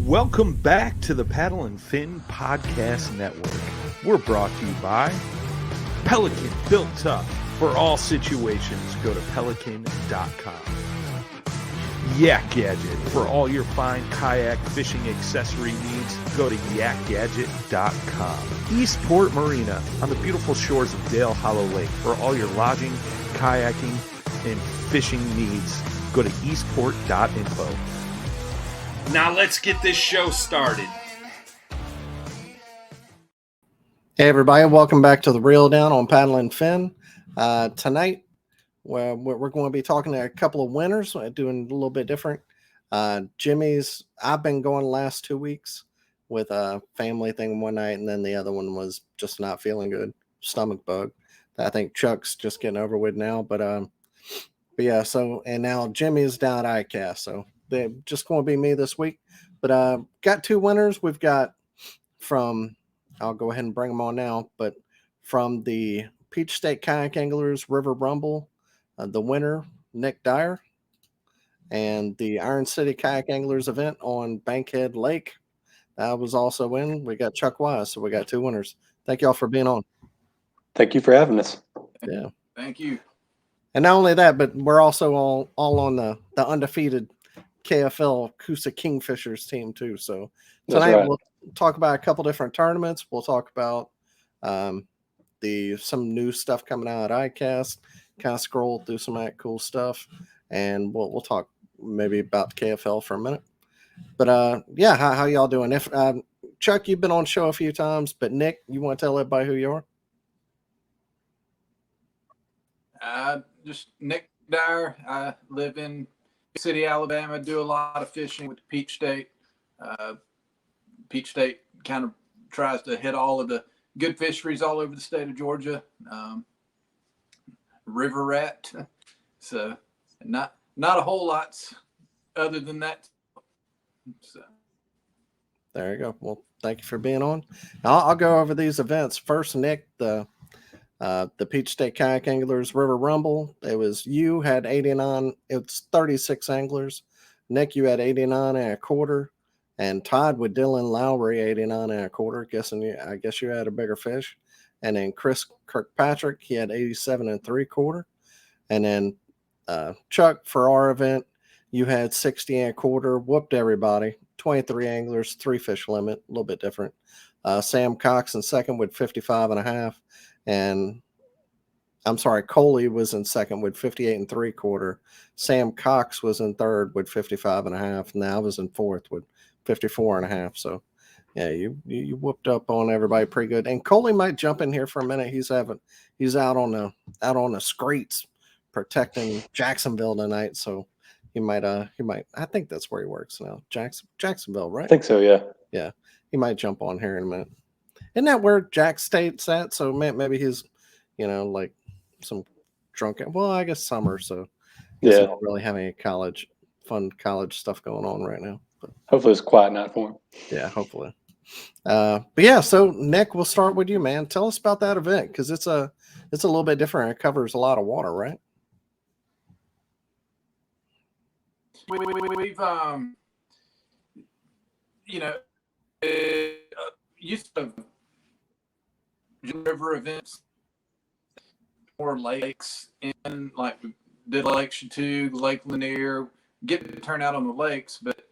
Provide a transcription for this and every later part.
Welcome back to the Paddle and Fin Podcast Network. We're brought to you by Pelican, built tough for all situations. Go to pelican.com. Yak Gadget, for all your fine kayak fishing accessory needs. Go to yakgadget.com. Eastport Marina, on the beautiful shores of Dale Hollow Lake, for all your lodging, kayaking, and fishing needs. Go to eastport.info. Now let's get this show started. Hey everybody, welcome back to the Reel Down on Paddle and Fin. Tonight, we're going to be talking to a couple of winners, doing a little bit different. Jimmy's, I've been going the last 2 weeks with a family thing one night, and then the other one was just not feeling good, stomach bug. I think Chuck's just getting over with now, but yeah, so, and now Jimmy's down at ICast, so they're just going to be me this week. But got two winners. We've got from, I'll go ahead and bring them on now, but from the Peach State Kayak Anglers River Rumble, the winner, Nick Dyer, and the Iron City Kayak Anglers event on Bankhead Lake, that was also in. We got Chuck Wise, so we got two winners. Thank y'all for being on. Thank you for having us. Yeah. Thank you. And not only that, but we're also all on the undefeated KFL Coosa Kingfishers team too. So tonight we'll talk about a couple different tournaments. We'll talk about some new stuff coming out at ICast, kind of scroll through some of that cool stuff, and we'll talk maybe about KFL for a minute. But yeah, how y'all doing? If Chuck, you've been on the show a few times, but Nick, you want to tell everybody who you are? Just Nick Dyer. I live in City, Alabama. Do a lot of fishing with Peach State. Peach State kind of tries to hit all of the good fisheries all over the state of Georgia. River rat. So not a whole lot other than that. So there you go. Well, thank you for being on. I'll go over these events first. Nick, the Peach State Kayak Anglers River Rumble. It was you had 89. It's 36 anglers. Nick, you had 89 and a quarter, and tied with Dylan Lowry 89 and a quarter. I guess you had a bigger fish. And then Chris Kirkpatrick, he had 87 and 3/4. And then Chuck, for our event, you had 60 and a quarter. Whooped everybody. 23 anglers, 3 fish limit, a little bit different. Sam Cox in second with 55 and a half. And I'm sorry, Coley was in second with 58 and 3/4. Sam Cox was in third with 55 and a half. And I was in fourth with 54 and a half. So yeah, you whooped up on everybody pretty good. And Coley might jump in here for a minute. He's out on the streets protecting Jacksonville tonight. So he might I think that's where he works now. Jacksonville, right? I think so, yeah. Yeah. He might jump on here in a minute. Isn't that where Jack State's at? So maybe he's, like some drunken. Well, I guess summer, so I don't really have any fun college stuff going on right now. But hopefully it's a quiet night for him. Yeah, hopefully. But yeah, so Nick, we'll start with you, man. Tell us about that event because it's a little bit different. It covers a lot of water, right? we've used to river events or lakes in, like we did Lake Chateau, Lake Lanier, get to turn out on the lakes, but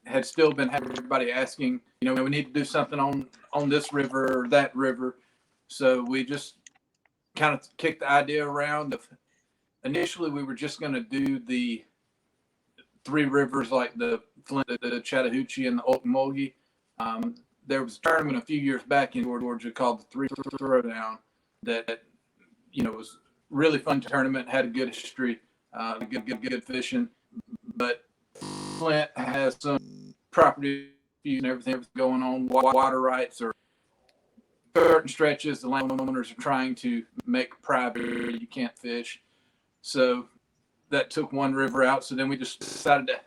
had still been having everybody asking, we need to do something on this river or that river. So we just kind of kicked the idea around of, initially we were just going to do the 3 rivers, like the Flint, the Chattahoochee, and the Ocmulgee. There was a tournament a few years back in Georgia called the 3 Throwdown that was really fun tournament, had a good history, good fishing. But Flint has some property and everything going on, water rights, or certain stretches the landowners are trying to make private, you can't fish. So that took one river out. So then we just decided to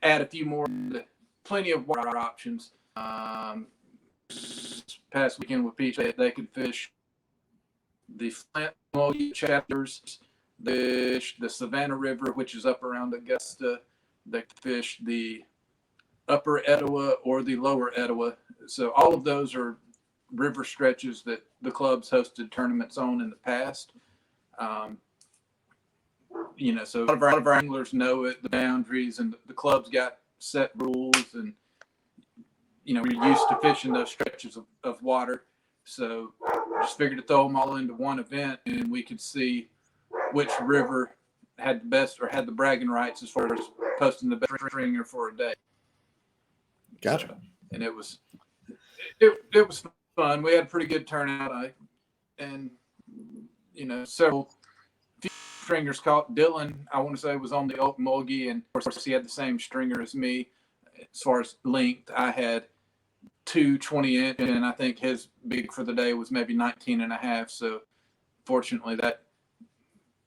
add a few more, plenty of water options. Past weekend with Peach, they could fish the Flint chapters, the Savannah River, which is up around Augusta. They could fish the upper Etowah or the lower Etowah. So all of those are river stretches that the club's hosted tournaments on in the past. So a lot of our anglers know it, the boundaries, and the club's got set rules, and we're used to fishing those stretches of water. So just figured to throw them all into one event, and we could see which river had the best or had the bragging rights as far as posting the best stringer for a day. Gotcha. So, and it was fun. We had a pretty good turnout. Several stringers caught. Dylan, I want to say, was on the oak mulgi, and of course he had the same stringer as me. As far as length, I had 2 20-inch, and I think his big for the day was maybe 19 and a half. So fortunately, that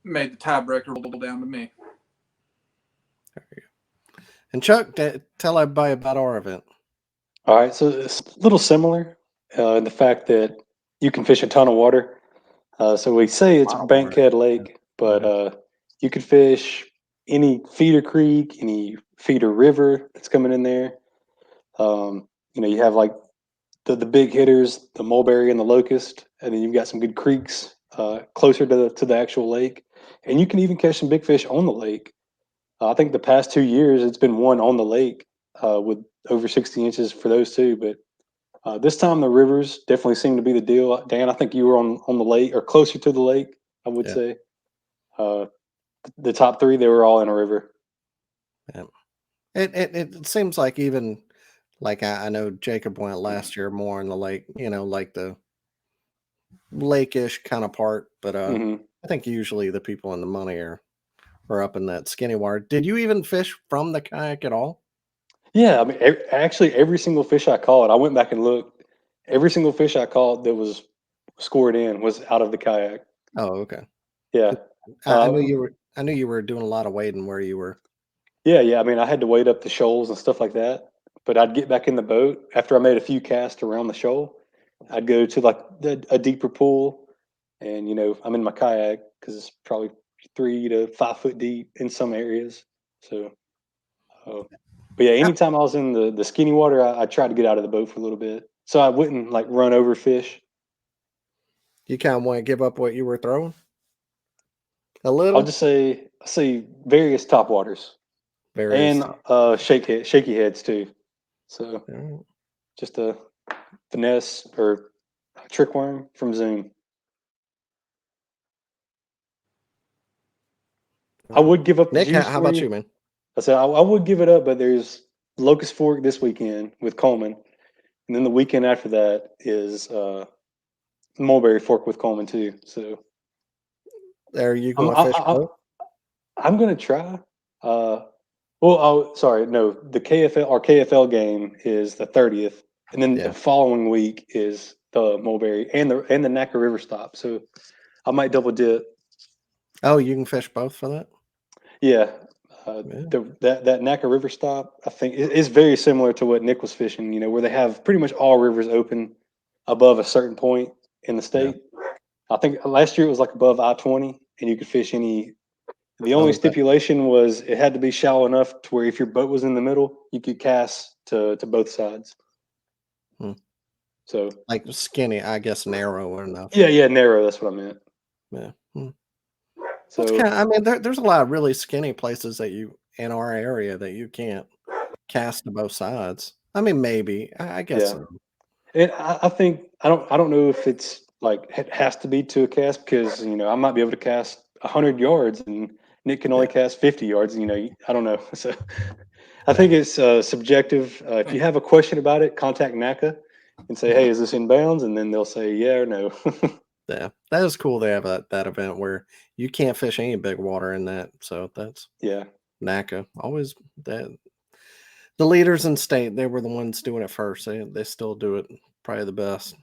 made the tiebreaker roll down to me. There you go. And Chuck, tell everybody about our event. All right, so it's a little similar in the fact that you can fish a ton of water. So we say it's a bankhead lake, but you could fish any feeder creek, any feeder river that's coming in there. You have like the big hitters, the mulberry and the locust, and then you've got some good creeks closer to the actual lake, and you can even catch some big fish on the lake. I think the past 2 years it's been one on the lake with over 60 inches for those two, but this time the rivers definitely seem to be the deal. Dan, I think you were on the lake or closer to the lake, I would say. The top three, they were all in a river. Yeah. It seems like even like I know Jacob went last year more in the lake, like the lake-ish kind of part, but I think usually the people in the money are up in that skinny water. Did you even fish from the kayak at all? Yeah, I mean, actually, every single fish I caught, I went back and looked. Every single fish I caught that was scored in was out of the kayak. Oh, okay. Yeah, I knew you were. I knew you were doing a lot of wading where you were. yeah. I mean, I had to wade up the shoals and stuff like that. But I'd get back in the boat after I made a few casts around the shoal. I'd go to like a deeper pool, and I'm in my kayak because it's probably 3 to 5 foot deep in some areas. So, but yeah, anytime I was in the skinny water, I tried to get out of the boat for a little bit so I wouldn't like run over fish. You kind of want to give up what you were throwing? A I'll little? just say various top waters Various. and shaky heads too. So Right. just a finesse or a trick worm from Zoom. I would give up the Nick, juice how for about you. you, man? I said I would give it up, but there's Locust Fork this weekend with Coleman, and then the weekend after that is Mulberry Fork with Coleman too. So Are you I'm going to fish both? I'm gonna try. Sorry, no. The KFL game is the 30th, and then Yeah. the following week is the Mulberry and the Nacker River stop. So I might double dip. Oh, you can fish both for that? Yeah, Yeah. that Nacker River stop, I think, is very similar to what Nick was fishing. Where they have pretty much all rivers open above a certain point in the state. I think last year it was like above I-20, and you could fish any. The only stipulation was it had to be shallow enough to where if your boat was in the middle, you could cast to both sides. So like skinny, I guess narrow enough. yeah, narrow. That's what I meant. Yeah. So That's kind of, I mean, there's a lot of really skinny places that you in our area that you can't cast to both sides. I mean, maybe I guess yeah, so. and I think I don't know if it's like it has to be to a cast because I might be able to cast 100 yards and Nick can only cast 50 yards. I don't know. So I think it's subjective. If you have a question about it, contact NACA and say, "Hey, is this in bounds?" And then they'll say, "Yeah" or "No." Yeah, that is cool. They have that event where you can't fish any big water in that. So that's NACA. Always that the leaders in state, they were the ones doing it first. They still do it probably the best.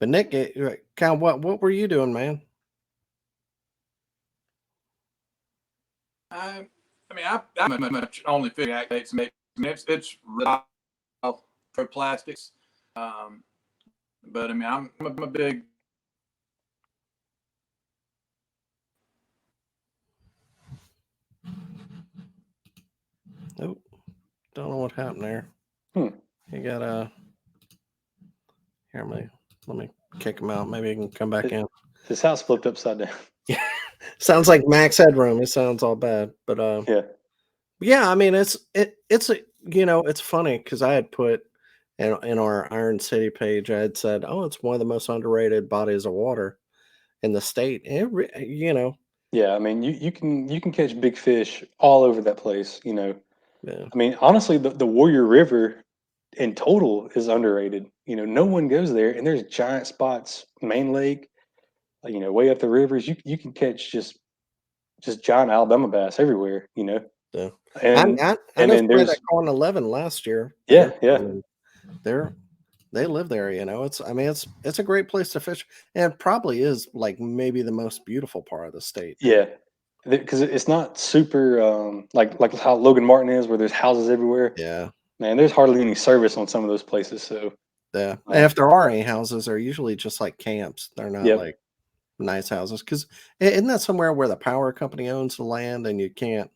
But Nick, kind of what were you doing, man? I mean, I'm much only figure activates. I mean, it's for plastics, but I mean, I'm a big. Oh, Don't know what happened there. Hmm. You got here. Let me kick him out. Maybe he can come back in. His house flipped upside down. Sounds like Max Headroom. It sounds all bad, but Yeah. I mean, it's it's funny because I had put in our Iron City page, I had said, oh, it's one of the most underrated bodies of water in the state. And Yeah, I mean, you can catch big fish all over that place. yeah, I mean, honestly, the Warrior River in total is underrated. No one goes there, and there's giant spots, main lake, way up the rivers. You can catch just giant Alabama bass everywhere. yeah. And I and know then somebody that there's caught an 11 last year. yeah, I yeah, mean, they live there. It's a great place to fish, and it probably is like maybe the most beautiful part of the state. yeah. Because it's not super like how Logan Martin is, where there's houses everywhere. Yeah. Man, there's hardly any service on some of those places. So Yeah. And if there are any houses, they're usually just like camps. They're not yep, like nice houses. Because isn't that somewhere where the power company owns the land and you can't,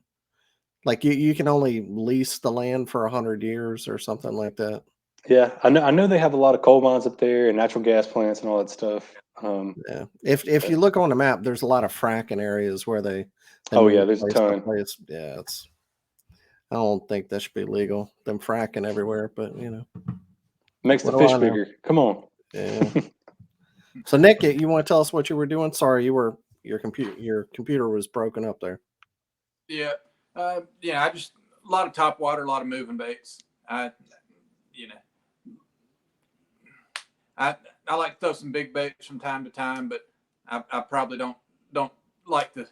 like, you can only lease the land for 100 years or something like that? yeah. I know they have a lot of coal mines up there and natural gas plants and all that stuff. Yeah. If you look on the map, there's a lot of fracking areas where they Oh move yeah, there's a place to ton. place. Yeah. I don't think that should be legal. Them fracking everywhere, but Makes the what do fish I know? bigger. Come on. Yeah. So Nick, you want to tell us what you were doing? Sorry, your computer was broken up there. Yeah. I just a lot of top water, a lot of moving baits. I, you know, I like to throw some big baits from time to time, but I probably don't like to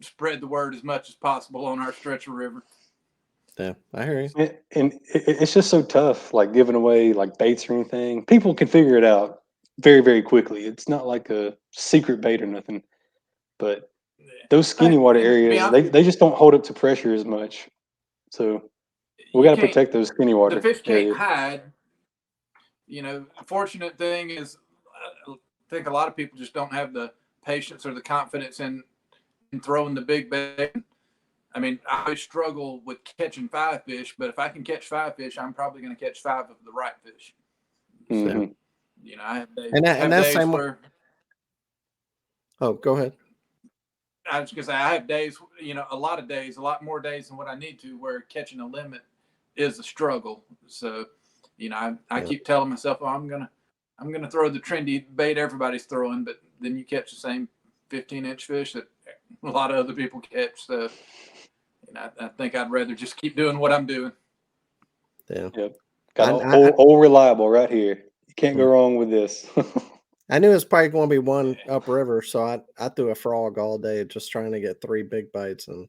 spread the word as much as possible on our stretch of river. Yeah, I hear you. And it's just so tough, like giving away like baits or anything. People can figure it out very, very quickly. It's not like a secret bait or nothing. But those skinny water And to be areas, honest, they just don't hold up to pressure as much. So we you got to can't. protect those skinny The water fish can't areas. hide. The fortunate thing is, I think a lot of people just don't have the patience or the confidence in throwing the big bait. I mean, I struggle with catching 5 fish, but if I can catch 5 fish, I'm probably going to catch 5 of the right fish. So, Yeah. Hmm. I have days, And that's same. where Oh, go ahead. I was going to say I have days, a lot of days, a lot more days than what I need to, where catching a limit is a struggle. So, I keep telling myself, oh, I'm gonna throw the trendy bait everybody's throwing, but then you catch the same 15-inch fish that a lot of other people catch. So, I think I'd rather just keep doing what I'm doing. Yeah. Yep. Got I old reliable right here. You can't go wrong with this. I knew it was probably going to be one upriver, so I threw a frog all day just trying to get 3 big bites. And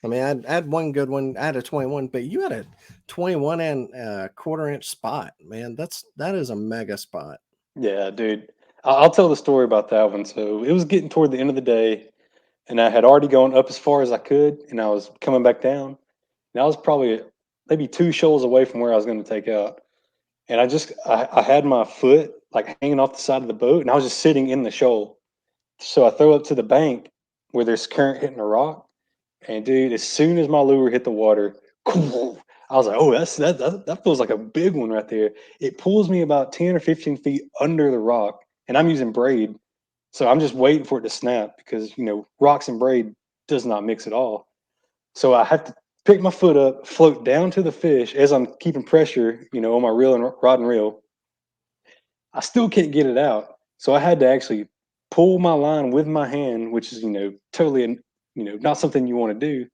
I mean, I had one good one. I had a 21, but you had a 21 and quarter-inch spot, man. That is a mega spot. Yeah, dude. I'll tell the story about that one. So it was getting toward the end of the day, and I had already gone up as far as I could, and I was coming back down. And I was probably maybe 2 shoals away from where I was going to take out. And I had my foot like hanging off the side of the boat, and I was just sitting in the shoal. So I throw up to the bank where there's current hitting a rock. And dude, as soon as my lure hit the water, I was like, "Oh, that feels like a big one right there." It pulls me about 10 or 15 feet under the rock, and I'm using braid, so I'm just waiting for it to snap because rocks and braid does not mix at all. So I have to pick my foot up, float down to the fish as I'm keeping pressure, on my reel and rod and reel. I still can't get it out, so I had to actually pull my line with my hand, which is totally not something you want to do.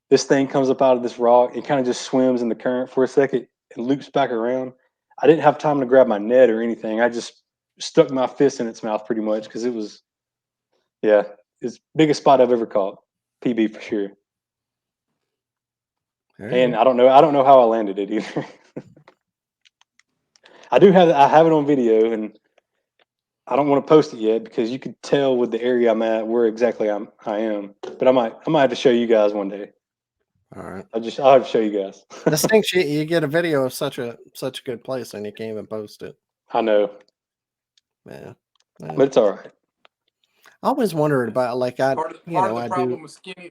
This thing comes up out of this rock. It kind of just swims in the current for a second and loops back around. I didn't have time to grab my net or anything. I just stuck my fist in its mouth pretty much because it was, yeah, it's biggest spot I've ever caught. PB for sure. And I don't know how I landed it either. I have it on video, and I don't want to post it yet because you could tell with the area I'm at where exactly I am. But I might have to show you guys one day. All right. I'll have to show you guys. This thing, you get a video of such a good place and you can't even post it. I know, Yeah. but it's all right. I always wondered about Part of the problem with skinny.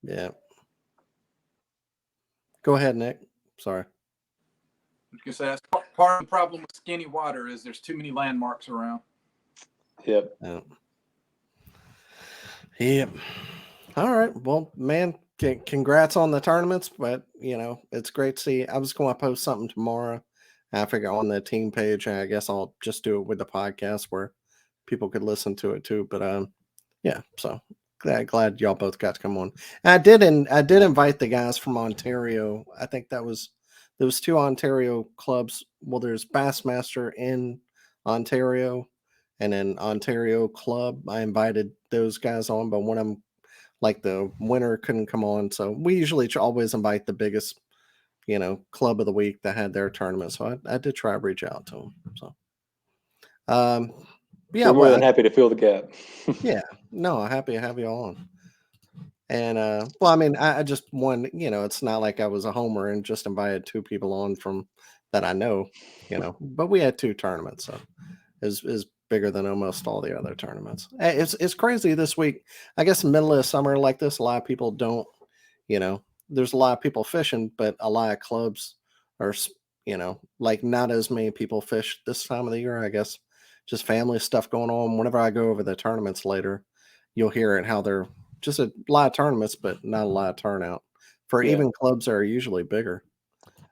Yeah. Go ahead, Nick. Sorry. Because that's part of the problem with skinny water is there's too many landmarks around. Yep. Yep. All right. Well, man, congrats on the tournaments, but it's great to see. I was going to post something tomorrow. I figure on the team page, and I guess I'll just do it with the podcast where people could listen to it too. But yeah. So glad y'all both got to come on. And I did invite the guys from Ontario. I think there was 2 Ontario clubs. Well, there's Bassmaster in Ontario, and then Ontario Club. I invited those guys on, but one of them, like the winner, couldn't come on. So we usually always invite the biggest, club of the week that had their tournament. So I did try to reach out to them. So, yeah, we're more than happy to fill the gap. Yeah, no, happy to have you all on. And well, I mean, I just won. It's not like I was a homer and just invited 2 people on from that I know. But we had 2 tournaments, so is bigger than almost all the other tournaments. It's crazy this week. I guess middle of summer like this, a lot of people don't. There's a lot of people fishing, but a lot of clubs are, like not as many people fish this time of the year. I guess just family stuff going on. Whenever I go over the tournaments later, you'll hear it how they're just a lot of tournaments, but not a lot of turnout for even clubs that are usually bigger.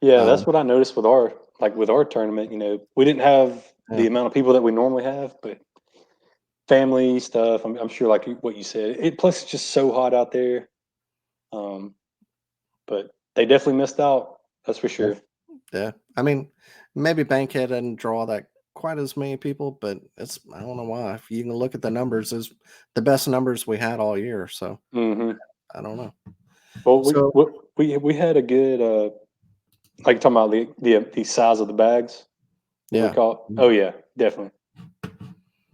Yeah, that's what I noticed with our tournament. We didn't have the amount of people that we normally have, but family stuff. I'm sure, like what you said. Plus, it's just so hot out there. But they definitely missed out. That's for sure. Yeah. I mean, maybe Bankhead didn't draw that quite as many people, but I don't know why. If you can look at the numbers, is the best numbers we had all year. So I don't know. Well, we had a good like talking about the size of the bags. Yeah. We caught. Oh yeah, definitely.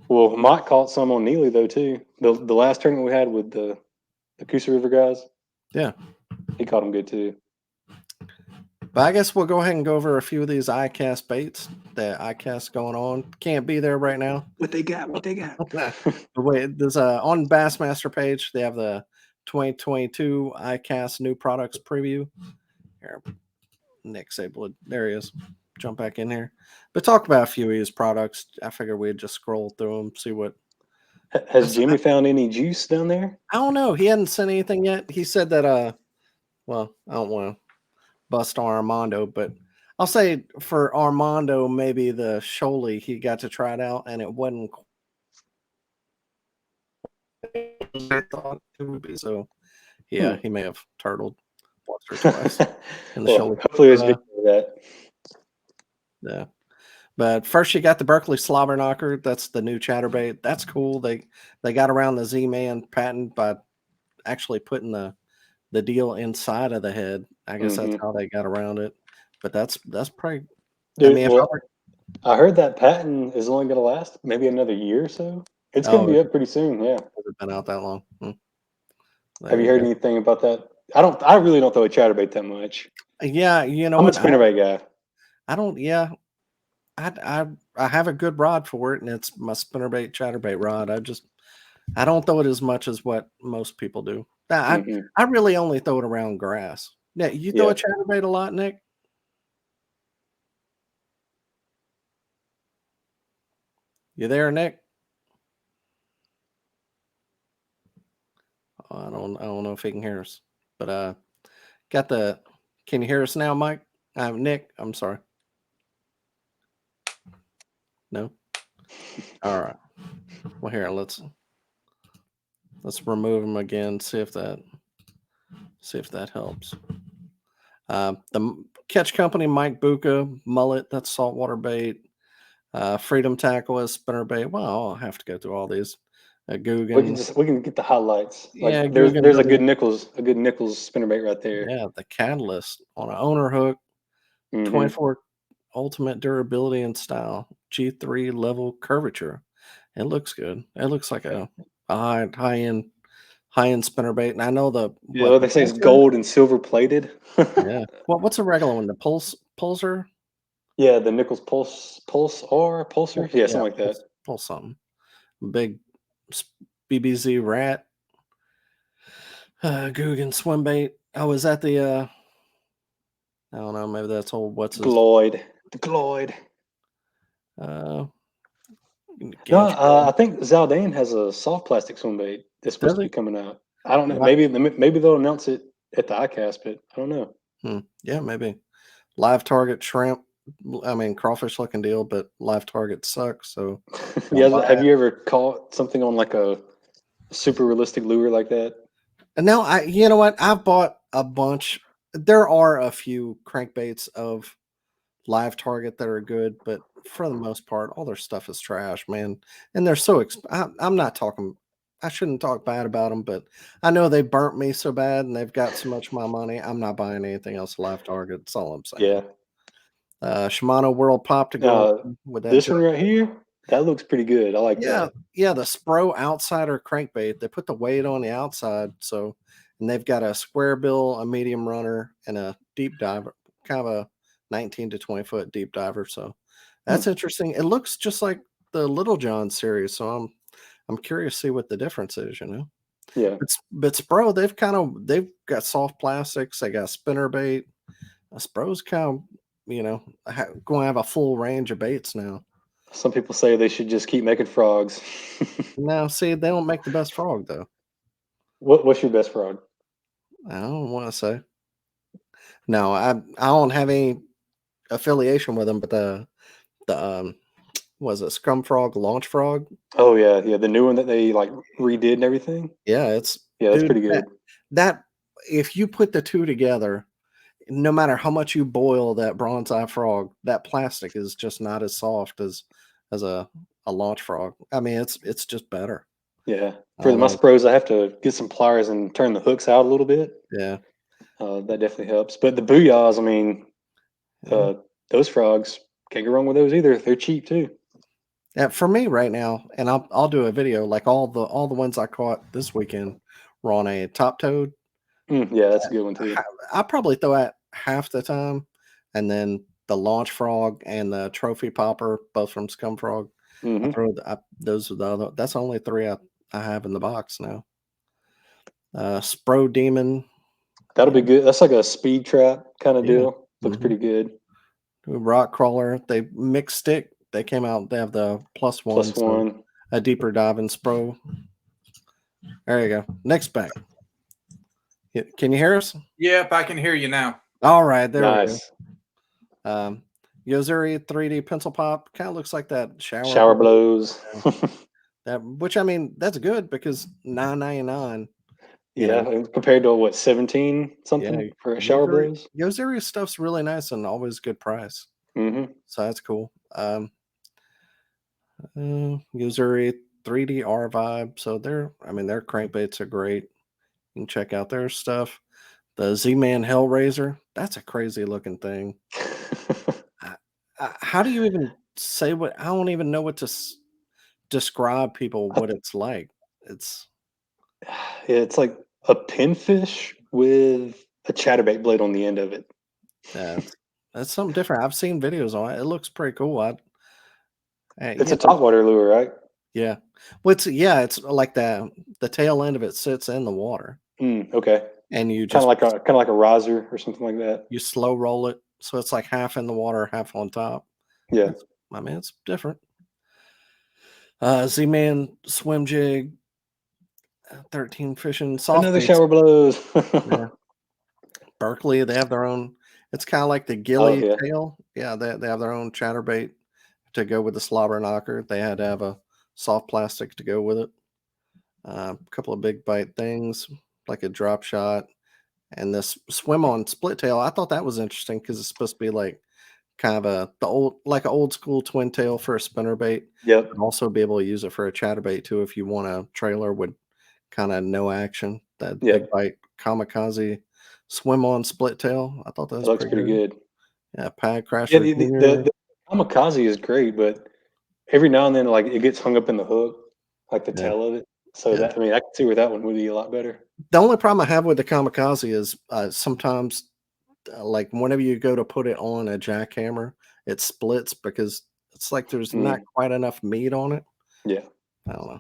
Well, Mike caught some on Neely though too. The last tournament we had with the Coosa River guys. Yeah. He caught them good too. But I guess we'll go ahead and go over a few of these ICast baits that ICast going on. Can't be there right now. What they got? Wait, there's on Bassmaster page. They have the 2022 ICast new products preview. Here, Nick's able to. There he is. Jump back in here. But talk about a few of his products. I figured we'd just scroll through them, see what. Has Jimmy found any juice down there? I don't know. He hadn't sent anything yet. He said that. Well, I don't want to bust Armando, but I'll say for Armando, maybe the Sholey, he got to try it out and it wasn't I thought it would be. So yeah, he may have turtled once or twice in the Sholey. Hopefully there's video of that. Yeah. But first you got the Berkeley Slobber Knocker. That's the new chatterbait. That's cool. They got around the Z-Man patent by actually putting the deal inside of the head. I guess that's how they got around it. But that's pretty. Dude, I heard that patent is only going to last maybe another year or so. It's going to be up pretty soon. Yeah, it's been out that long. Have you heard anything about that? I really don't throw a chatterbait that much. Yeah, I'm a spinnerbait guy. I don't. Yeah, I have a good rod for it, and it's my spinnerbait chatterbait rod. I don't throw it as much as what most people do. I really only throw it around grass. Yeah, you throw a chatterbait a lot, Nick? You there, Nick? Oh, I don't know if he can hear us, but can you hear us now, Mike? Nick, I'm sorry. No. All right. Well, here let's remove him again. See if that helps. The Catch Company, Mike Buka, mullet. That's saltwater bait. Freedom Tackle is spinnerbait. Well, I'll have to go through all these. Guggen. We can get the highlights. Like there's a good Nichols spinnerbait right there. Yeah, the Catalyst on an owner hook. 24 ultimate durability and style. G3 level curvature. It looks good. It looks like a high end spinnerbait. And I know they say it's gold and silver plated. Yeah. What's a regular one? The Pulsar? Yeah, the Nichols Pulsar. Yeah, something like that. Pulse something. Big BBZ rat. Guggen swim bait. I was at the I don't know. Maybe that's old. What's his? Gloyd. The Gloyd. No, I think Zaldane has a soft plastic swim bait that's supposed to be coming out. I don't know. Maybe they'll announce it at the ICast, but I don't know. Yeah, maybe. Live target shrimp. I mean, crawfish looking deal, but live target sucks. So, yeah. Have you ever caught something on like a super realistic lure like that? And now you know what? I've bought a bunch. There are a few crankbaits of live target that are good, but for the most part, all their stuff is trash, man. And they're so I'm not talking. I shouldn't talk bad about them, but I know they burnt me so bad and they've got so much of my money. I'm not buying anything else live target. That's all I'm saying. Yeah. Shimano World Pop to go with that. This one right here, that looks pretty good. I like that. Yeah, the Spro Outsider crankbait. They put the weight on the outside, and they've got a square bill, a medium runner, and a deep diver, kind of a 19 to 20 foot deep diver. So that's interesting. It looks just like the Little John series. So I'm curious to see what the difference is. Yeah. But Spro, they've got soft plastics. They got spinner bait. Spro's kind of going to have a full range of baits now. Some people say they should just keep making frogs. No, see, they don't make the best frog though. What's your best frog? I don't want to say. No, I don't have any affiliation with them, but the was it Scrum Frog, Launch Frog? Oh yeah, the new one that they like redid and everything. Yeah, that's pretty good. That if you put the two together, no matter how much you boil that bronze eye frog, that plastic is just not as soft as a launch frog. I mean, it's just better. Yeah. For my Spros, I have to get some pliers and turn the hooks out a little bit. Yeah. That definitely helps. But the booyahs, I mean, those frogs, can't go wrong with those either. They're cheap too. Yeah, for me right now, and I'll do a video like all the ones I caught this weekend were on a top toad. Yeah, that's a good one too. I probably throw at half the time, and then the launch frog and the trophy popper, both from Scum Frog. I throw those are the other. That's only three I have in the box now. Spro Demon. That'll be good. That's like a speed trap kind of deal. Looks pretty good. Rock Crawler. They mixed stick. They came out. They have the plus one. So a deeper dive in Spro. There you go. Next bag. Can you hear us? Yep, I can hear you now. All right, there we go. Yozuri 3D pencil pop kind of looks like that shower blows. Which I mean, that's good because $9.99. Yeah, compared to what 17 something for a shower blows. Yozuri stuff's really nice and always good price. So that's cool. Yozuri 3D R Vibe. So their crankbaits are great. You can check out their stuff. The Z-Man Hellraiser, that's a crazy looking thing. How do you even say what? I don't even know what to describe people what it's like. It's like a pinfish with a chatterbait blade on the end of it. That's something different. I've seen videos on it. It looks pretty cool. It's a topwater lure, right? Yeah. Well, it's like the tail end of it sits in the water. Okay. And you just kind of like a riser or something like that. You slow roll it, so it's like half in the water, half on top. Yeah. I mean, it's different. Z-Man swim jig, 13 fishing soft. Another shower blows. Berkeley, they have their own. It's kind of like the ghillie tail. Yeah, they have their own chatterbait to go with the slobber knocker. They had to have a soft plastic to go with it. A couple of big bite things like a drop shot, and this swim on split tail. I thought that was interesting because it's supposed to be like kind of an old school twin tail for a spinnerbait. Yep. And also be able to use it for a chatterbait too if you want a trailer with kind of no action. That big bite kamikaze swim on split tail. I thought that looks pretty good. Yeah, Pad Crasher. Yeah, the kamikaze is great, but every now and then, like it gets hung up in the hook, like the tail of it. So I can see where that one would be a lot better. The only problem I have with the kamikaze is sometimes, like whenever you go to put it on a jackhammer, it splits because it's like there's not quite enough meat on it. Yeah, I don't know.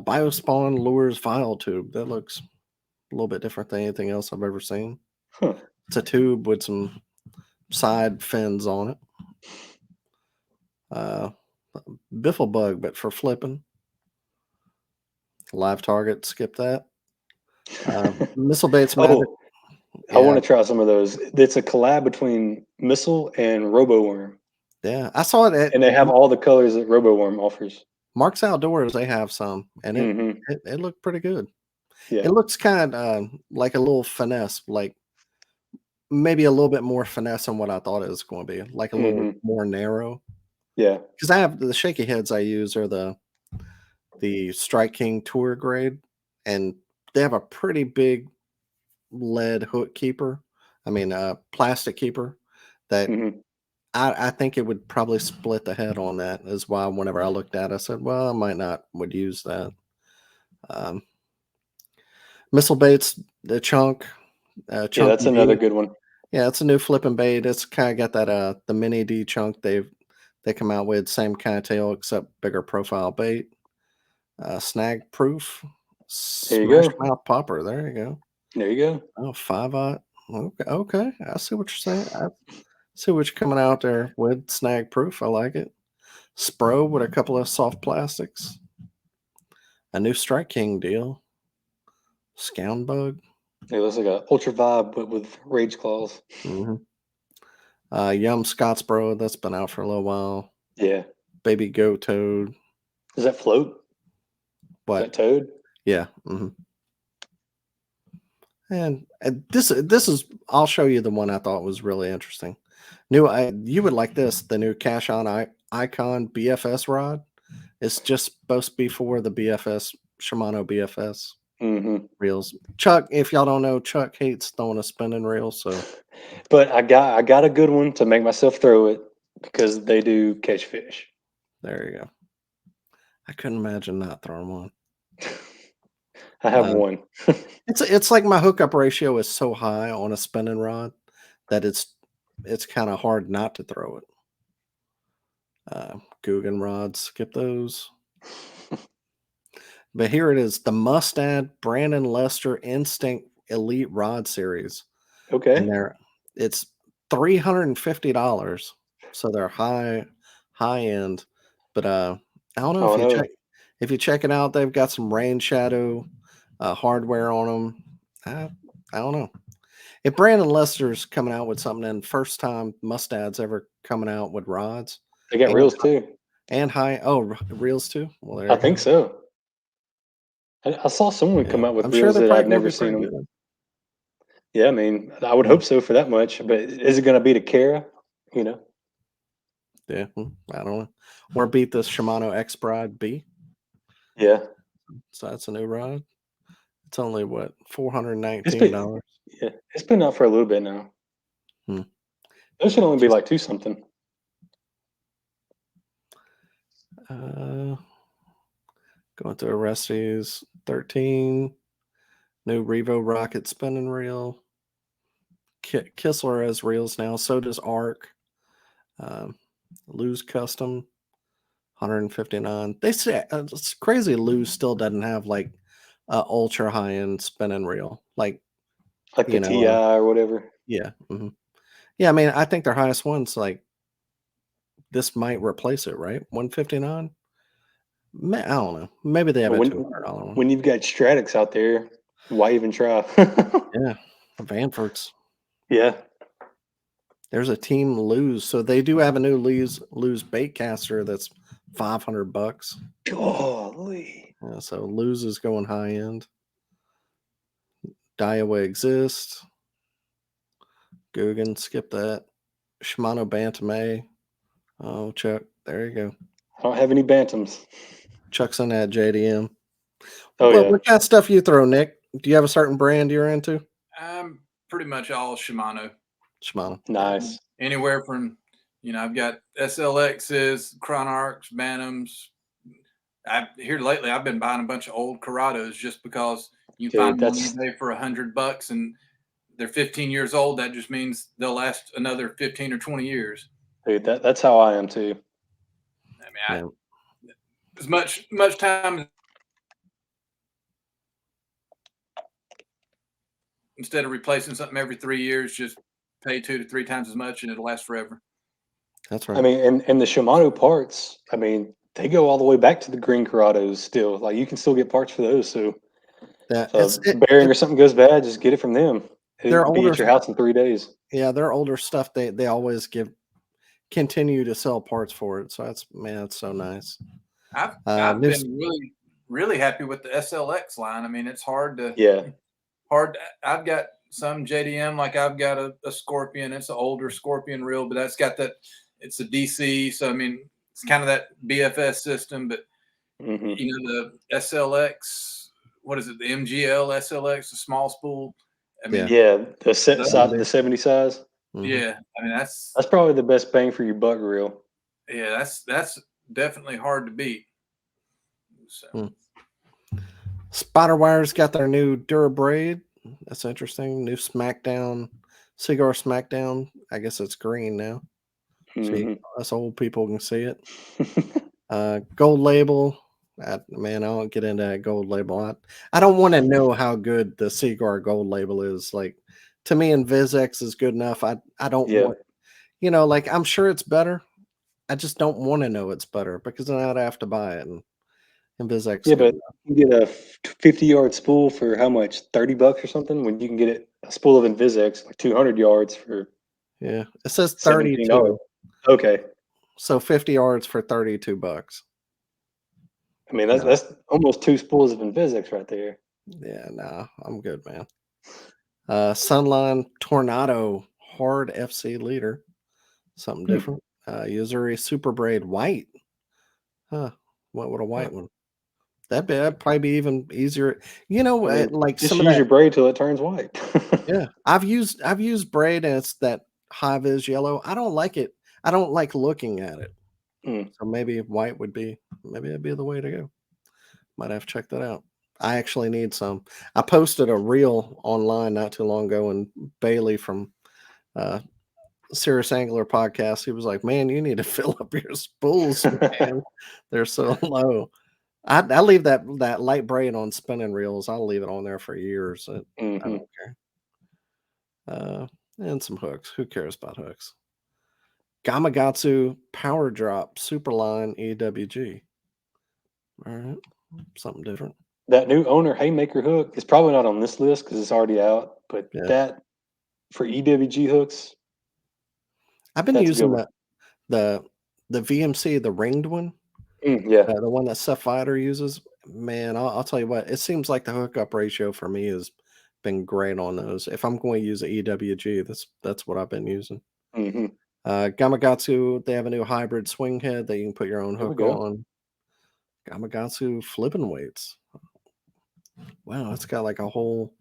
Biospawn Lures Vial Tube. That looks a little bit different than anything else I've ever seen. It's a tube with some side fins on it. Biffle bug, but for flipping. Live target, skip that. Missile baits magic. Oh, I want to try some of those. It's a collab between Missile and RoboWorm. Yeah, I saw it And they have all the colors that RoboWorm offers. Mark's Outdoors. They have some, and it looked pretty good. Yeah. It looks kind of like a little finesse, like maybe a little bit more finesse than what I thought it was going to be, like a little more narrow. Yeah. Because I have the shaky heads I use are the Strike King Tour grade, and they have a pretty big lead hook keeper. I mean, plastic keeper that I think it would probably split the head on that. Is why whenever I looked at it, I said, well, I might not would use that. Missile baits, the chunk. Yeah, that's another good one. Yeah, it's a new flipping bait. It's kind of got that the mini D chunk they come out with, same kind of tail except bigger profile bait. Snag proof. There you go. Mouth popper. There you go. There you go. Oh, 5/0. Okay. I see what you're saying. I see what you're coming out there with. Snag proof. I like it. Spro with a couple of soft plastics. A new Strike King deal. Scound bug. It looks like a Ultra Vibe, but with rage claws. Yum Scottsboro. That's been out for a little while. Yeah. Baby Go Toad. Does that float? What? Is that Toad? Yeah. And this is. I'll show you the one I thought was really interesting. You would like this. The new Cash On Icon BFS rod. It's just supposed to be for the BFS Shimano BFS reels. Chuck, if y'all don't know, Chuck hates throwing a spinning reel. So, but I got a good one to make myself throw it because they do catch fish. There you go. I couldn't imagine not throwing one. I have one. It's like my hookup ratio is so high on a spinning rod that it's kind of hard not to throw it. Guggen rods, skip those. But here it is, the Mustad Brandon Lester Instinct Elite Rod Series. Okay. And it's $350. So they're high end. But I don't know if you check it out, they've got some rain shadow hardware on them. I don't know. If Brandon Lester's coming out with something, and first time Mustad's ever coming out with rods. They got reels too. And reels too? Well, I think so. I saw someone come out with reels that I'd never seen them. Good. Yeah, I mean, I would hope so for that much, but is it going to be the Kara? You know? Yeah, I don't know. Or beat the Shimano X Bride B. Yeah. So that's a new rod. It's only what, $419. Yeah, it's been out for a little bit now. Those should only be like $2 something. Going through Orestes 13. New Revo Rocket spinning reel. Kistler has reels now. So does Arc. Lose Custom 159. They say it's crazy. Lose still doesn't have like ultra high end spinning reel like the TI or whatever. Yeah. Yeah, I mean, I think their highest one's like this might replace it, right? 159. I don't know. Maybe they have a $200 one. When you've got Stratix out there, why even try? Yeah, Vanfords. Yeah. There's a Team Lose, so they do have a new Lose bait caster that's $500. Golly. Yeah, so Lose is going high end. Dyer exists. Guggen, skip that. Shimano Bantam A. Oh, Chuck, there you go. I don't have any Bantams. Chuck's on that JDM. Oh, yeah. What kind of stuff you throw, Nick? Do you have a certain brand you're into? Pretty much all Shimano. Nice. Anywhere from, I've got SLXs, Chronarchs, Bantams. Here lately, I've been buying a bunch of old Corrados just because you can find them on eBay for $100 and they're 15 years old. That just means they'll last another 15 or 20 years. Dude, that's how I am too. I mean, as much time. instead of replacing something every 3 years, just pay 2 to 3 times as much and it'll last forever. That's right. I mean, and the Shimano parts, I mean, they go all the way back to the green Corrados still. Like, you can still get parts for those. So Yeah, if a bearing or something goes bad, just get it from them. They're It'll be older. at your house in 3 days. Yeah, their older stuff. They always continue to sell parts for it. So it's so nice. I've been really happy with the SLX line. I mean, it's hard. I've got some JDM, like I've got a Scorpion. It's an older Scorpion reel, but that's got that. It's a DC, so I mean, it's kind of that BFS system. But you know, the SLX, what is it? The MGL SLX, the small spool. I mean, the size, the 70 size. Yeah, I mean that's probably the best bang for your buck reel. Yeah, that's definitely hard to beat. So. Spiderwire's got their new Durabraid. That's interesting. New Smackdown, Cigar Smackdown. I guess it's green now. See, us old people can see it. Gold label. Man, I don't get into that gold label. I don't want to know how good the Cigar gold label is. Like, to me, InvizX is good enough. I don't want, like, I'm sure it's better. I just don't want to know it's better because then I'd have to buy it. And InvizX. Yeah, but you get a 50-yard spool for how much? $30 or something? When you can get a spool of InvizX, like 200 yards for it says 32. $17. Okay. So 50 yards for $32. I mean, that's almost 2 spools of InvizX right there. Yeah, nah, I'm good, man. Sunline Tornado Hard FC leader. Something different. Usuri Super Braid White. Huh. What would a white one? That'd probably be even easier. You know, like just some use of that, your braid till it turns white. Yeah, I've used braid and it's that high vis yellow. I don't like it. I don't like looking at it. So maybe white that'd be the way to go. Might have to check that out. I actually need some. I posted a reel online not too long ago, and Bailey from Serious Angler podcast, he was like, "Man, you need to fill up your spools, man. They're so low." I leave that light braid on spinning reels. I'll leave it on there for years. I don't care. And some hooks. Who cares about hooks? Gamakatsu Power Drop Superline EWG. All right, something different. That new owner Haymaker hook is probably not on this list because it's already out. But that for EWG hooks, I've been using the VMC, the ringed one. The one that Seth Fighter uses. Man, I'll tell you what, it seems like the hookup ratio for me has been great on those. If I'm going to use an EWG, that's what I've been using. Gamakatsu, they have a new hybrid swing head that you can put your own hook on. Gamakatsu flipping weights. Wow, it's got like a whole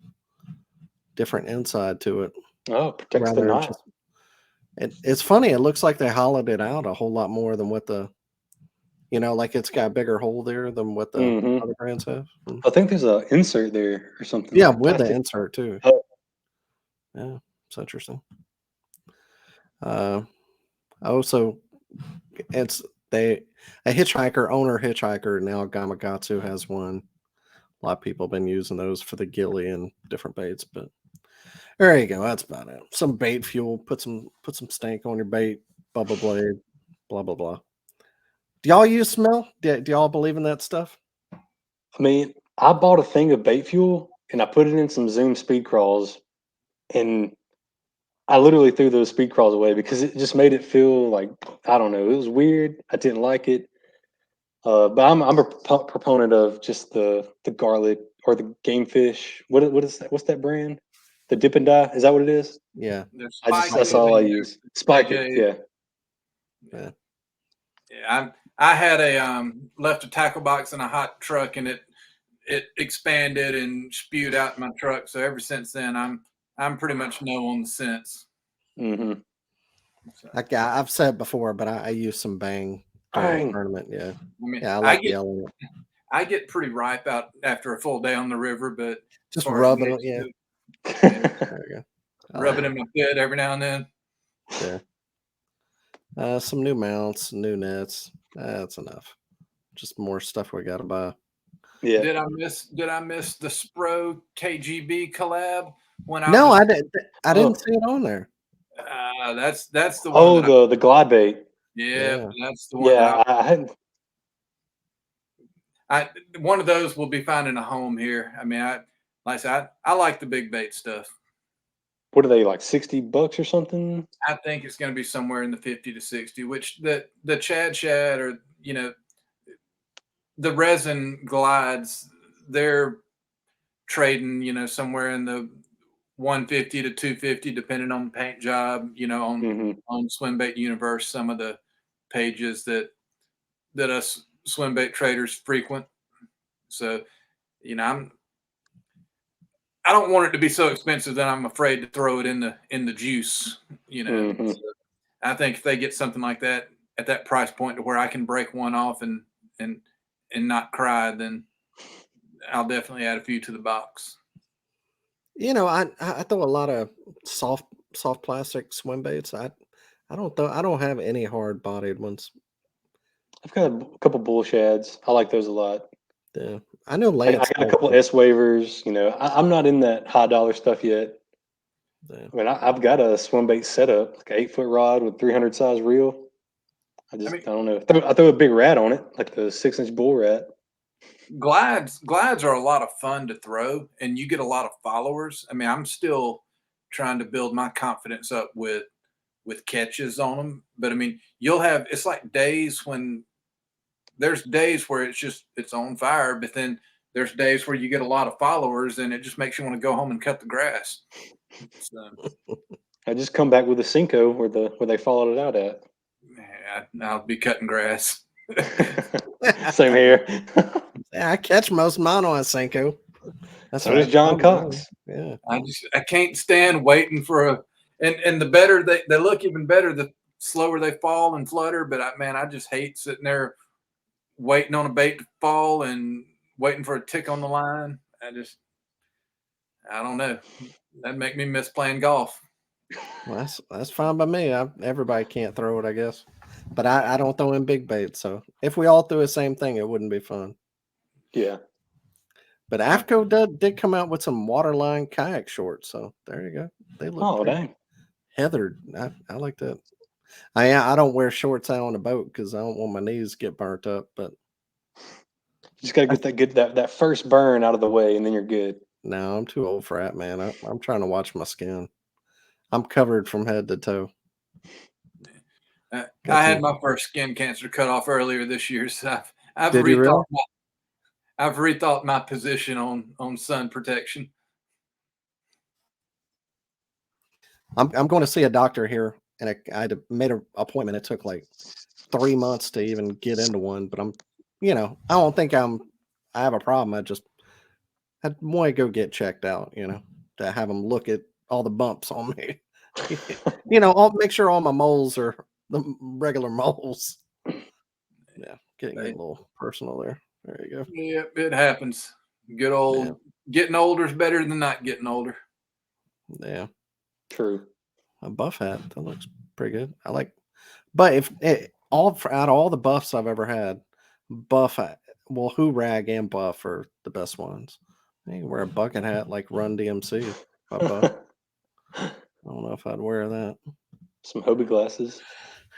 different inside to it. Oh, protects the knot. It's funny. It looks like they hollowed it out a whole lot more than what like it's got a bigger hole there than what the other brands have. I think there's an insert there or something. Yeah, like with the insert too. Yeah, it's interesting. Also, it's a hitchhiker now. Gamakatsu has one. A lot of people have been using those for the ghillie and different baits, but there you go. That's about it. Some bait fuel. Put some stank on your bait. Bubble blade. Blah blah blah. Do y'all use smell? Do y'all believe in that stuff? I mean, I bought a thing of bait fuel and I put it in some Zoom speed crawls, and I literally threw those speed crawls away because it just made it feel like, I don't know, it was weird. I didn't like it. But I'm a proponent of just the garlic or the game fish. What is that? What's that brand? The Dip and Die? Is that what it is? Yeah. That's all I use. Spike it. Yeah. Yeah. I had left a tackle box in a hot truck and it expanded and spewed out in my truck. So ever since then, I'm pretty much no on the scents. So. I've said before, but I use some Bang during the tournament. Yeah. I mean, I like yelling it. I get pretty ripe out after a full day on the river, but just rub it. Yeah. There you go. Rub it in my bed every now and then. Yeah. Some new mounts, new nets. That's enough. Just more stuff we got to buy. Yeah. Did I miss the Spro KGB collab? went out. No, to- I didn't. I didn't see it on there. That's the one. Oh, the glide bait. Yeah, Yeah. that's the one Yeah, that I hadn't. one of those will be finding a home here. I mean, like I said, I like the big bait stuff. What are they, like $60 or something? I think it's going to be somewhere in the 50 to 60, which the Chad Shad or, the resin glides, they're trading, somewhere in the 150 to 250, depending on the paint job, on Swim Bait Universe, some of the pages that us swim bait traders frequent. So, I don't want it to be so expensive that I'm afraid to throw it in the juice. So I think if they get something like that at that price point to where I can break one off and not cry, then I'll definitely add a few to the box. I throw a lot of soft plastic swim baits. I don't have any hard bodied ones. I've got a couple bull shads. I like those a lot. Yeah, I know I Lance. got a couple S waivers. I'm not in that high dollar stuff yet. Yeah. I mean, I've got a swim bait setup, like an 8-foot rod with 300 size reel. I don't know. I throw a big rat on it, like the 6-inch bull rat. Glides are a lot of fun to throw, and you get a lot of followers. I mean, I'm still trying to build my confidence up with catches on them, but I mean, it's like there's days where it's on fire, but then there's days where you get a lot of followers and it just makes you want to go home and cut the grass. So I just come back with a Cinco where they followed it out at. I'll be cutting grass. Same here. Yeah, I catch most of mine on a Senko. So does John Cox. Yeah. I can't stand waiting for and the better they look, even better the slower they fall and flutter. But I just hate sitting there waiting on a bait to fall and waiting for a tick on the line. I don't know. That'd make me miss playing golf. Well, that's fine by me. Everybody can't throw it, I guess. But I don't throw in big baits. So if we all threw the same thing, it wouldn't be fun. Yeah. But AFCO did come out with some waterline kayak shorts. So there you go. They look dang. heathered. I like that. I don't wear shorts out on the boat because I don't want my knees to get burnt up. But you just gotta get that first burn out of the way, and then you're good. No, I'm too old for that, man. I'm trying to watch my skin. I'm covered from head to toe. I had my first skin cancer cut off earlier this year, so I've Did you really? I've rethought my position on sun protection. I'm going to see a doctor here, and I made an appointment. It took like 3 months to even get into one, but I don't think I have a problem. I want to go get checked out, to have them look at all the bumps on me. I'll make sure all my moles are the regular moles. Yeah, getting a little personal there. There you go. Yeah, it happens. Good old getting older is better than not getting older. Yeah. True. A buff hat. That looks pretty good. I like, but if out of all the buffs I've ever had, buff hat, well, Hoorag and buff are the best ones. You can wear a bucket hat like Run DMC. I don't know if I'd wear that. Some Hobie glasses.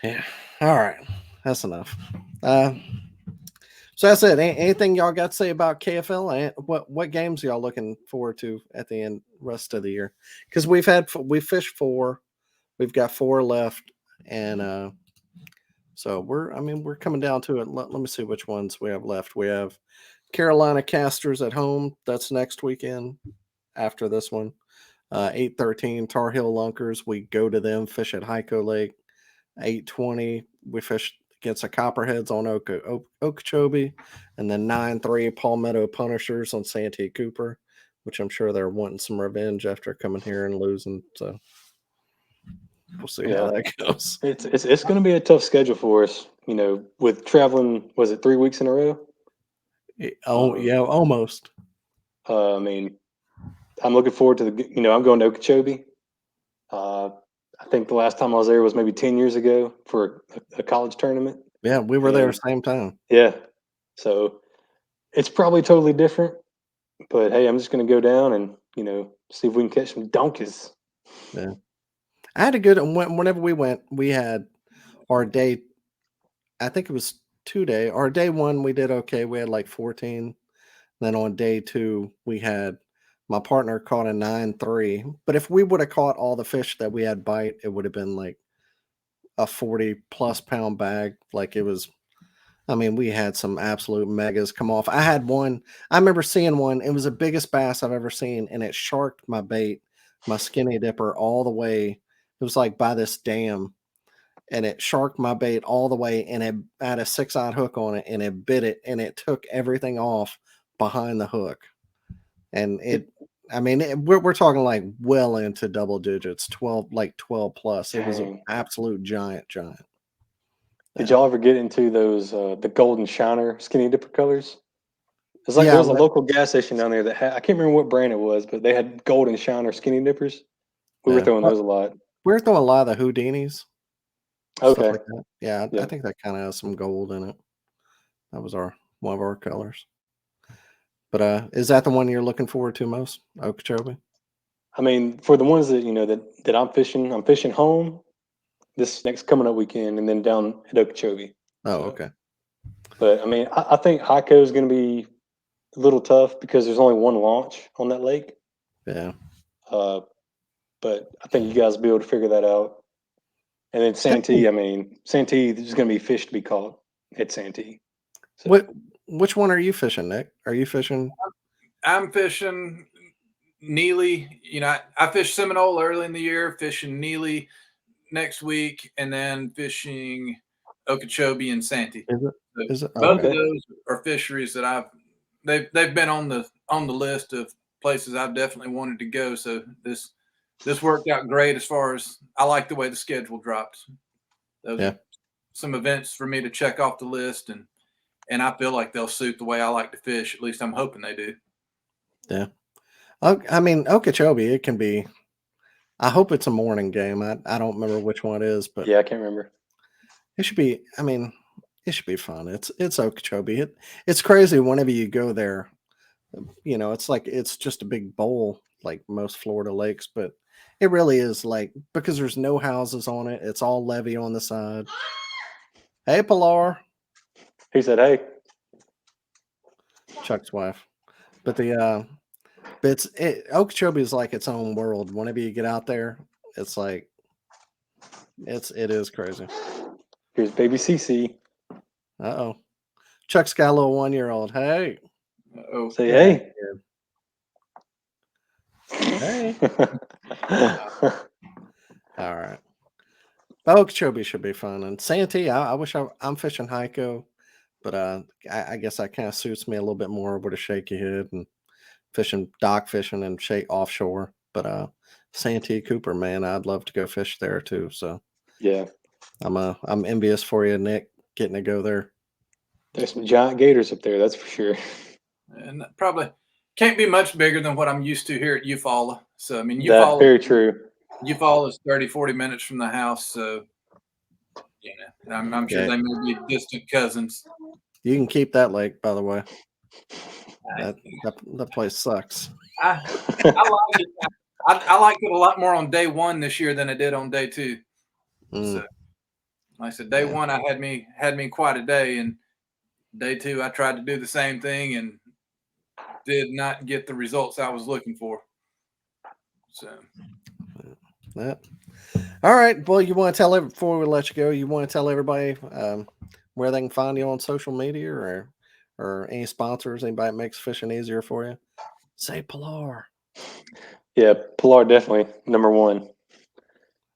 Yeah. All right. That's enough. So that's it. Anything y'all got to say about KFL? What games are y'all looking forward to at the rest of the year? Because we fished 4, we've got 4 left, and so we're coming down to it. Let me see which ones we have left. We have Carolina Casters at home. That's next weekend after this one. 8:13 Tar Heel Lunkers. We go to them, fish at Hyco Lake. 8:20 we fish against the Copperheads on Okeechobee, and then 9:3 Palmetto Punishers on Santee Cooper, which I'm sure they're wanting some revenge after coming here and losing. So we'll see how that goes. It's going to be a tough schedule for us, with traveling. Was it 3 weeks in a row? Yeah, almost. I mean, I'm looking forward to I'm going to Okeechobee. I think the last time I was there was maybe 10 years ago for a college tournament. Yeah, we were there same time. Yeah. So it's probably totally different. But hey, I'm just going to go down and, See if we can catch some donkeys. Yeah. I had a good whenever we went, we had our day. I think it was 2 day. Our day one, we did okay. We had like 14. Then on day two, we had my partner caught a 9.3. But if we would have caught all the fish that we had bite, it would have been like a 40+ pound bag. Like it was, I mean, we had some absolute megas come off. I had one, I remember seeing one. It was the biggest bass I've ever seen, and it sharked my bait, my skinny dipper, all the way. It was like by this dam, and it sharked my bait all the way, and it had a 6-aught hook on it, and it bit it, and it took everything off behind the hook. And I mean, we're talking like well into double digits, 12, like 12 plus. It was an Dang. absolute giant. Did y'all ever get into those the golden shiner skinny dipper colors? It's like Yeah, there was a local gas station down there that had, I can't remember what brand it was, but they had golden shiner skinny dippers. We were yeah. throwing those a lot. We're throwing a lot of the Houdinis, stuff Okay. like that. Yeah, I Yeah. think that kind of has some gold in it. That was one of our colors. But is that the one you're looking forward to most, Okeechobee? I mean, for the ones that that I'm fishing home this next coming up weekend, and then down at Okeechobee. Oh, So, okay. but I mean, I think Heiko is going to be a little tough because there's only one launch on that lake. Yeah. But I think you guys will be able to figure that out. And then Santee, I mean, Santee, there's going to be fish to be caught at Santee. So, Which one are you fishing, Nick? Are you fishing? I'm fishing Neely. I fished Seminole early in the year, fishing Neely next week, and then fishing Okeechobee and Santee. Is it? Both Okay. of those are fisheries that they've been on the list of places I've definitely wanted to go. So this worked out great as far as I like the way the schedule drops. Those are some events for me to check off the list, and I feel like they'll suit the way I like to fish. At least I'm hoping they do. Yeah. I mean, Okeechobee, it can be. I hope it's a morning game. I don't remember which one it is, but yeah, I can't remember. it should be. I mean, it should be fun. It's Okeechobee. It's crazy whenever you go there. It's like it's just a big bowl like most Florida lakes, but it really is like because there's no houses on it. It's all levee on the side. Hey, Pilar, He said, "Hey, Chuck's wife. But Okeechobee is like its own world. Whenever you get out there, it's like it is crazy. here's baby CC. Uh-oh. Chuck's got a little 1-year-old. Hey. Oh, Say hey." Hey. All right. Okeechobee should be fun. And Santee, I wish I'm fishing Heiko, but I guess that kind of suits me a little bit more with a shaky head and fishing dock fishing and offshore. But Santee Cooper, man, I'd love to go fish there too. So Yeah, I'm envious for you, Nick, getting to go there. there's some giant gators up there, that's for sure. and probably can't be much bigger than what I'm used to here at Eufaula. So I mean, That's very true. Eufaula is 30-40 minutes from the house. So I'm sure they may be distant cousins. You can keep that lake, by the way. That place sucks. I like it. I liked it a lot more on day one this year than I did on day two. So, like I said, day one I had me quite a day, and day two I tried to do the same thing and did not get the results I was looking for. So, yeah. All right. Well, you want to tell before we let you go, you want to tell everybody where they can find you on social media or any sponsors, anybody that makes fishing easier for you? Say Pilar. Yeah, Pilar definitely number one.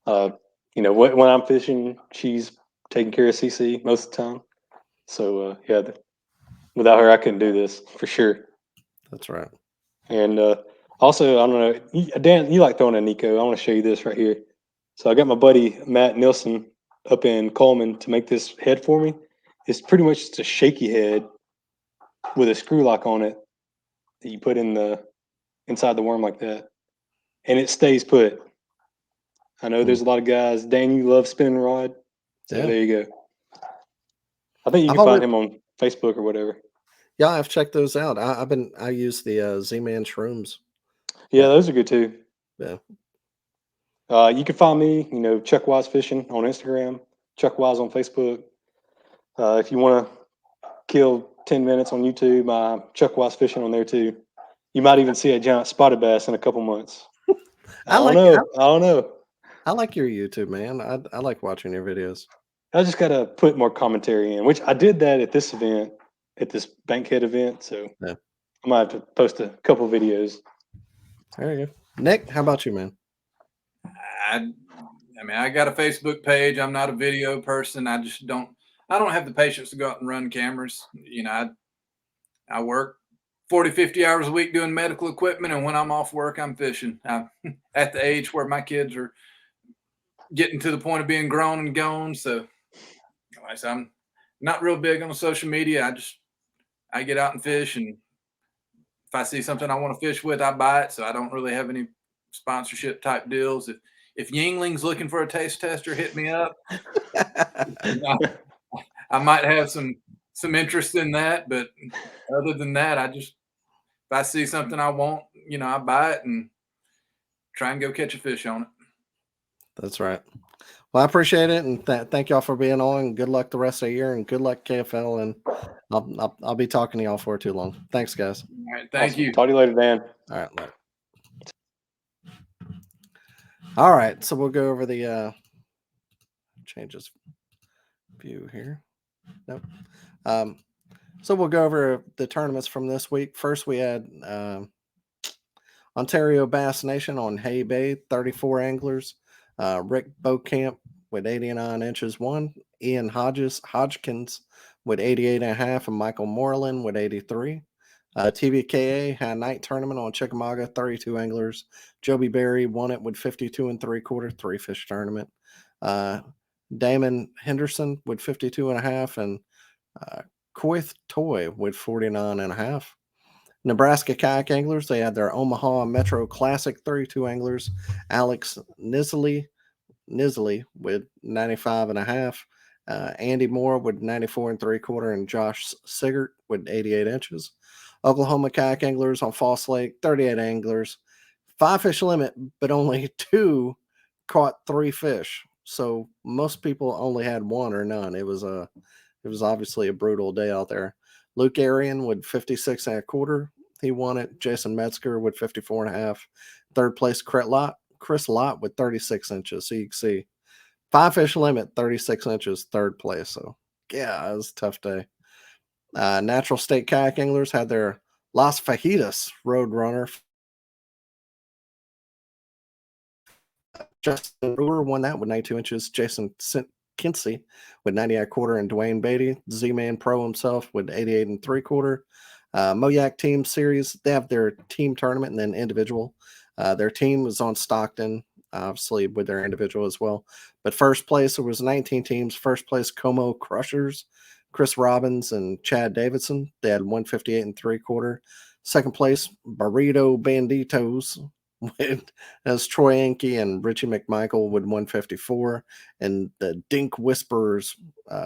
When I'm fishing, she's taking care of CC most of the time. So without her, I couldn't do this for sure. That's right. And also, I don't know, Dan, you like throwing a Nico. I want to show you this right here. So I got my buddy Matt Nilsson up in Coleman to make this head for me. It's pretty much just a shaky head with a screw lock on it that you put inside the worm like that, and it stays put. I know there's a lot of guys. Dan, you love spinning rod, so there you go. I think you can find him on Facebook or whatever. Yeah, I've checked those out. I use the Z-Man shrooms. Yeah, those are good too. Yeah. You can find me, Chuck Wise Fishing on Instagram, Chuck Wise on Facebook. If you want to kill 10 minutes on YouTube, Chuck Wise Fishing on there too. You might even see a giant spotted bass in a couple months. I don't know. I like your YouTube, man. I like watching your videos. I just got to put more commentary in, which I did that at this event, at this Bankhead event. So Yeah. I might have to post a couple videos. There you go. Nick, how about you, man? I got a Facebook page. I'm not a video person. I don't have the patience to go out and run cameras. I work 40, 50 hours a week doing medical equipment. And when I'm off work, I'm fishing. I'm at the age where my kids are getting to the point of being grown and gone. So I'm not real big on social media. I get out and fish. And if I see something I want to fish with, I buy it. So I don't really have any sponsorship type deals. If Yingling's looking for a taste tester, hit me up. I might have some interest in that, but other than that, if I see something I want, I buy it and try and go catch a fish on it. That's right. Well, I appreciate it, and thank y'all for being on. Good luck the rest of the year, and good luck KFL. And I'll be talking to y'all for too long. Thanks, guys. All right, thank you. Talk to you later, Dan. All right, later. All right, so we'll go over the changes view here. Nope. So we'll go over the tournaments from this week. First, we had Ontario Bass Nation on Hay Bay, 34 anglers. Rick Beaucamp with 89 inches won. Ian Hodgkins with 88.5, and Michael Moreland with 83. TVKA had a night tournament on Chickamauga, 32 anglers. Joby Berry won it with 52 3/4, 3-fish tournament. Damon Henderson with 52.5, and Coith Toy with 49.5. Nebraska Kayak Anglers, they had their Omaha Metro Classic, 32 anglers. Alex Nisley with 95.5. Andy Moore with 94 3/4, and Josh Sigert with 88 inches. Oklahoma Kayak Anglers on False Lake, 38 anglers. 5-fish limit, but only 2 caught 3 fish. So most people only had 1 or none. It was obviously a brutal day out there. Luke Arian with 56 1/4. He won it. Jason Metzger with 54.5. Third place, Chris Lott with 36 inches. So you can see 5-fish limit, 36 inches, third place. So yeah, it was a tough day. Natural State Kayak Anglers had their Las Fajitas Roadrunner. Justin Brewer won that with 92 inches. Jason Kinsey with 90 1/4, and Dwayne Beatty, Z-Man Pro himself, with 88 3/4. Moyak Team Series, they have their team tournament and then individual. Their team was on Stockton, obviously with their individual as well. But first place, there was 19 teams. First place, Como Crushers, Chris Robbins and Chad Davidson. They had 158 3/4. Second place, Burrito Banditos, as Troy Anke and Richie McMichael with 154, and the Dink Whisperers,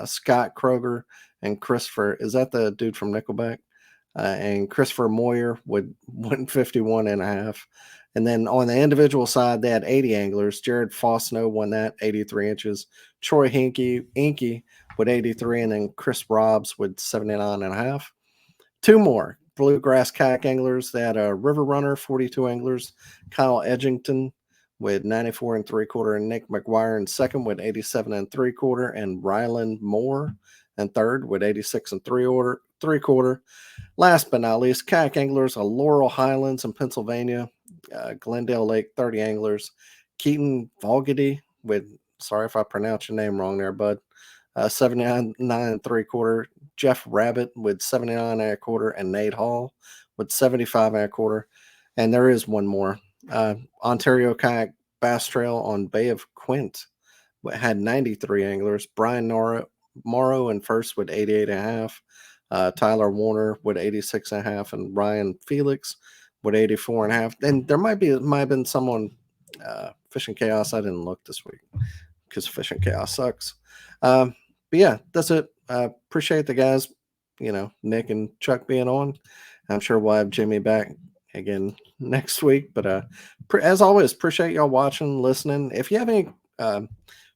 Scott Kroger and Christopher, is that the dude from Nickelback? And Christopher Moyer with 151.5. And then on the individual side, they had 80 anglers. Jared Fosno won that, 83 inches. Troy Inky with 83, and then Chris Robbs with 79.5. 2 more. Bluegrass Kayak Anglers, they had a River Runner, 42 anglers. Kyle Edgington with 94 3/4, and Nick McGuire in second with 87 3/4, and Ryland Moore in third with 86 3/4. Last but not least, Kayak Anglers of Laurel Highlands in Pennsylvania, Glendale Lake, 30 anglers. Keaton Volgady with, sorry if I pronounced your name wrong there, bud, 79 3/4. Jeff Rabbit with 79 1/4, and Nate Hall with 75 1/4. And there is one more. Ontario Kayak Bass Trail on Bay of Quint had 93 anglers. Brian Morrow in first with 88.5. Tyler Warner with 86.5, and Ryan Felix with 84.5. And there might have been someone Fishing Chaos. I didn't look this week because Fishing Chaos sucks. But yeah, that's it. Appreciate the guys, Nick and Chuck being on. I'm sure we'll have Jimmy back again next week. But as always, appreciate y'all watching, listening. If you have any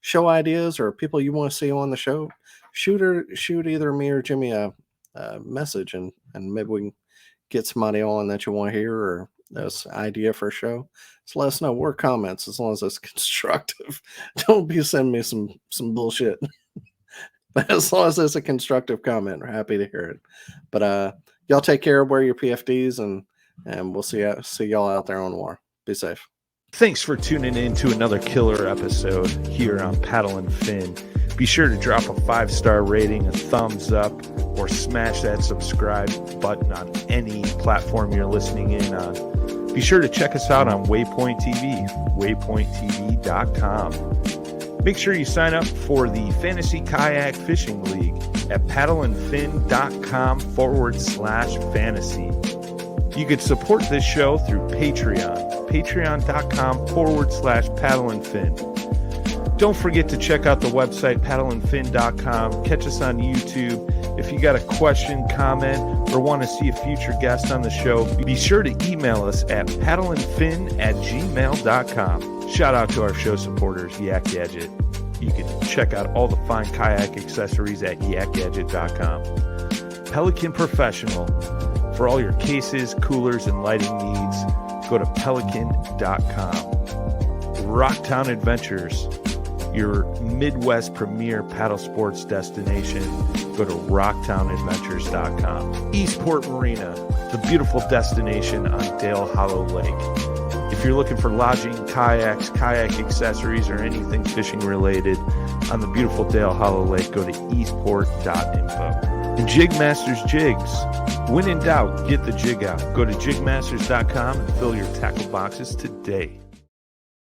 show ideas or people you want to see on the show, shoot either me or Jimmy a message, and maybe we can get somebody on that you want to hear, or this idea for a show. So let us know. We're comments as long as it's constructive. Don't be sending me some bullshit. But as long as it's a constructive comment, we're happy to hear it. But y'all take care, wear your PFDs, and we'll see y'all out there on the water. Be safe. Thanks for tuning in to another killer episode here on Paddle and Fin. Be sure to drop a 5-star rating, a thumbs up, or smash that subscribe button on any platform you're listening in on. Be sure to check us out on Waypoint TV, waypointtv.com. Make sure you sign up for the Fantasy Kayak Fishing League at paddleandfin.com/fantasy. You could support this show through Patreon, patreon.com/paddleandfin. Don't forget to check out the website, paddleandfin.com. Catch us on YouTube. If you got a question, comment, or want to see a future guest on the show, be sure to email us at paddleandfin@gmail.com. Shout out to our show supporters, Yak Gadget. You can check out all the fine kayak accessories at yakgadget.com. Pelican Professional. For all your cases, coolers, and lighting needs, go to pelican.com. Rocktown Adventures, your Midwest premier paddle sports destination. Go to rocktownadventures.com. Eastport Marina, the beautiful destination on Dale Hollow Lake. If you're looking for lodging, kayaks, kayak accessories, or anything fishing related on the beautiful Dale Hollow Lake, go to eastport.info. And Jigmasters Jigs. When in doubt, get the jig out. Go to jigmasters.com and fill your tackle boxes today.